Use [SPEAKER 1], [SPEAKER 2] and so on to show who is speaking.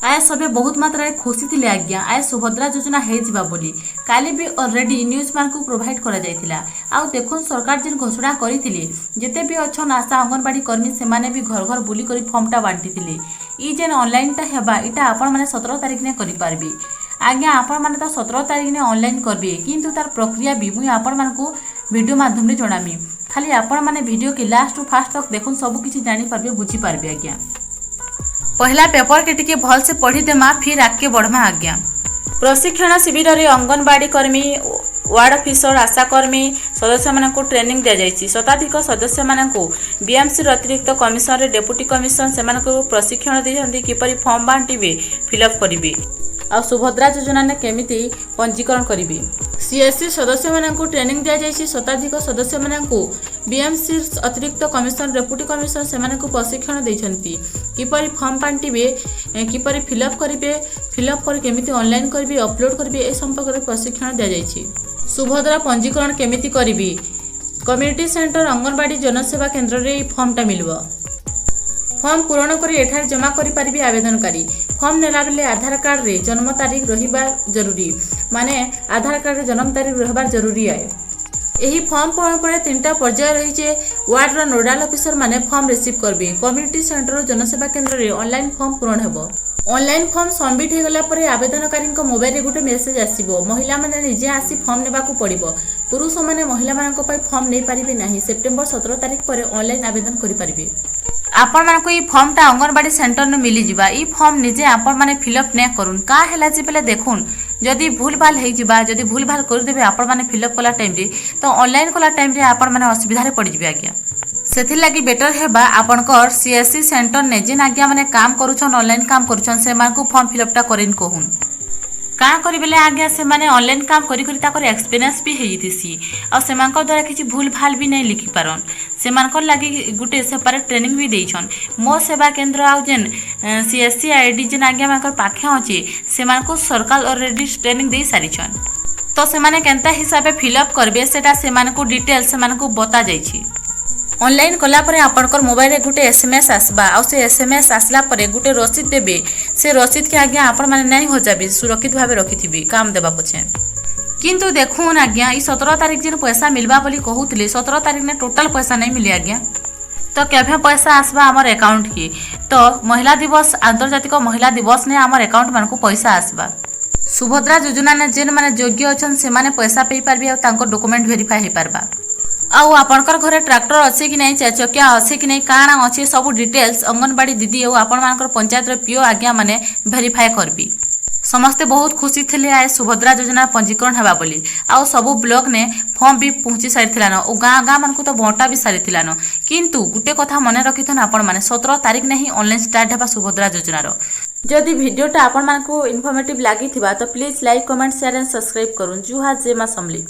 [SPEAKER 1] आए सबे बहुत मात्रा खुशी थे आज्ञा आए सुभद्रा योजना हो बोली काली भी अलरेडी न्यूज मान को प्रोवाइड करा जायतिला आउ देखुन सरकार जिन घोषणा करथिले जेते भी अच्छन आशा अंगनवाड़ी कर्मी से माने भी घर घर बुली करी फॉर्मटा बांटी थिले ई जेन ऑनलाइन टा हेबा इटा आपण माने 17 तारिख ने करि पारबे आज्ञा आपण माने तो 17 तारिख ने ऑनलाइन करबे किंतु तार प्रक्रिया भी मुई आपण मान को वीडियो माध्यम रे जणामी खाली आपण माने वीडियो के लास्ट टू फास्ट तक देखुन सब किछि जानि पारबे बुझी पारबे आज्ञा पहला पेपर के टिके भल से पढ़ी देमा फिर आगे बढ़मा आज्ञा प्रशिक्षण शिविर रे अंगनवाड़ी कर्मी वार्ड ऑफिसर आशाकर्मी सदस्य मानक ट्रेनिंग दिया जायछि शताधिक सदस्य मानक बीएमसी अतिरिक्त कमिशनर डेप्यूटी कमिशनर से प्रशिक्षण दी किपरि फॉर्म बांटिबे फिलअप करिवे आ सुभद्रा योजना ने केमिति पंजीकरण करिवे सीएससी सदस्य मानक ट्रेनिंग दिया जायछि शताधिक सदस्य मानक बीएमसी अतिरिक्त कमिशनर डेप्यूटी कमिशनर से प्रशिक्षण दैछन्ति किपरि फॉर्म बांटिबे किपरि फिलअप करिवे फिलअप कर केमिति ऑनलाइन करिवे अपलोड करिवे ए संपर्क रे प्रशिक्षण दिया जायछि सुभद्रा पंजीकरण केमिति करिवे कम्युनिटी सेंटर अंगनवाड़ी जनसेवा केंद्र रे फॉर्मटा मिलबो फॉर्म पूरण कर एठार जमा करि परिबे आवेदनकारी फॉर्म नेला बेले आधार कार्ड रे जन्म तारीख रहिबा जरूरी माने आधार कार्ड रे जन्म तारीख रहबार जरूरी है एही फॉर्म पूरण पर तीनटा पर्याय रही जे वार्ड रो नोडाल ऑफिसर माने फॉर्म रिसीव करबे कम्युनिटी सेंटर जनसेवा केंद्र रे ऑनलाइन फॉर्म पूरण हेबो ऑनलाइन फॉर्म सबमिट हो गला पर आवेदनकारी मोबाइल रे गोटे मेसेज आसीबो महिला माने निजे आसी फॉर्म नेबा को पड़िबो पुरुष माने महिला मानक पय फॉर्म नै पारिबे नाही सेप्टेम्बर 17 तारिख पर ऑनलाइन आवेदन करि पारिबे आपण मानक ई फॉर्मटा अंगनवाड़ी सेंटर न मिली जिबा ई फॉर्म निजे आपण माने फिलअप नै करून का हैला जे पले देखुन जदि भूल भाल हे जिबा जदि भूल भाल कर देबे आपण माने फिलअप कला टाइम रे तो ऑनलाइन कला टाइम रे आपण माने असुविधा रे पड़ी जिबे आज्ञा सेथि लागि बेटर हेबा आपनकर सीएससी सेंटर ने जेन आज्ञा माने काम करूछन ऑनलाइन काम करूछन से मानकु फॉर्म फिलअप टा करिन कहून का करी बेले आज्ञा से माने ऑनलाइन काम करी करी ताकर एक्सपीरियंस भी हेइतिसी आ से मानक द्वारा किछि भूल भाल भी नै लिखि पारन से मानकर लागि गुटे सेपरेट ट्रेनिंग भी देइछन मो सेवा केंद्र आ जेन सीएससी आईडी जेन आज्ञा मानकर पाखे अछि से मानको सरकार ऑलरेडी ट्रेनिंग देइ सारिछन तो से माने केनता हिसाबे फिलअप करबे सेटा से मानको डिटेल से मानको बता जाइछि ऑनलाइन कला परे आपनकर मोबाइल रे गुटे एसएमएस आसबा आ से एसएमएस आसला परे गुटे रसीद देबे से रसीद के आज्ञा आपण माने नै हो जाबे सुरक्षित भाबे रखिथिबे काम देबा पछे किंतु देखुन आज्ञा ई 17 तारिख दिन पैसा मिलबा बोली कहउतले 17 तारिख ने टोटल पैसा नै मिले आज्ञा तो केभे पैसा आसबा हमर अकाउंट की तो महिला दिवस अंतर्जातिक महिला दिवस ने हमर अकाउंट मानकु पैसा आसबा सुभद्रा योजना ने जेन माने योग्य अछन से माने पैसा पे पारबे आ तांको डॉक्यूमेंट वेरीफाई हे पारबा आउ आपनकर घरे ट्रैक्टर अच्छे कि नहीं चारचकिया अच्छे कि नहीं काଣା अच्छे सब डिटेल्स अंगनवाड़ी दीदी और आपण मानकर पंचायत पीओ आज्ञा माने वेरीफाई करबी समस्ते बहुत खुशी थे आए सुभद्रा योजना पंजीकरण हवा बोली आउ सब ब्लॉक ने फॉर्म भी पहुंची सारी और गाँ गाँ मान तो बंटा भी सारी किंतु गोटे कथा मन रखिथन आपण माने 17 तारिख ने ही ऑनलाइन स्टार्ट हेबा सुभद्रा योजनार जदि वीडियोटा आपण मानकु इन्फॉर्मेटिव लागि थिबा तो please like comment share and subscribe करूँ जुहा जे मा समली।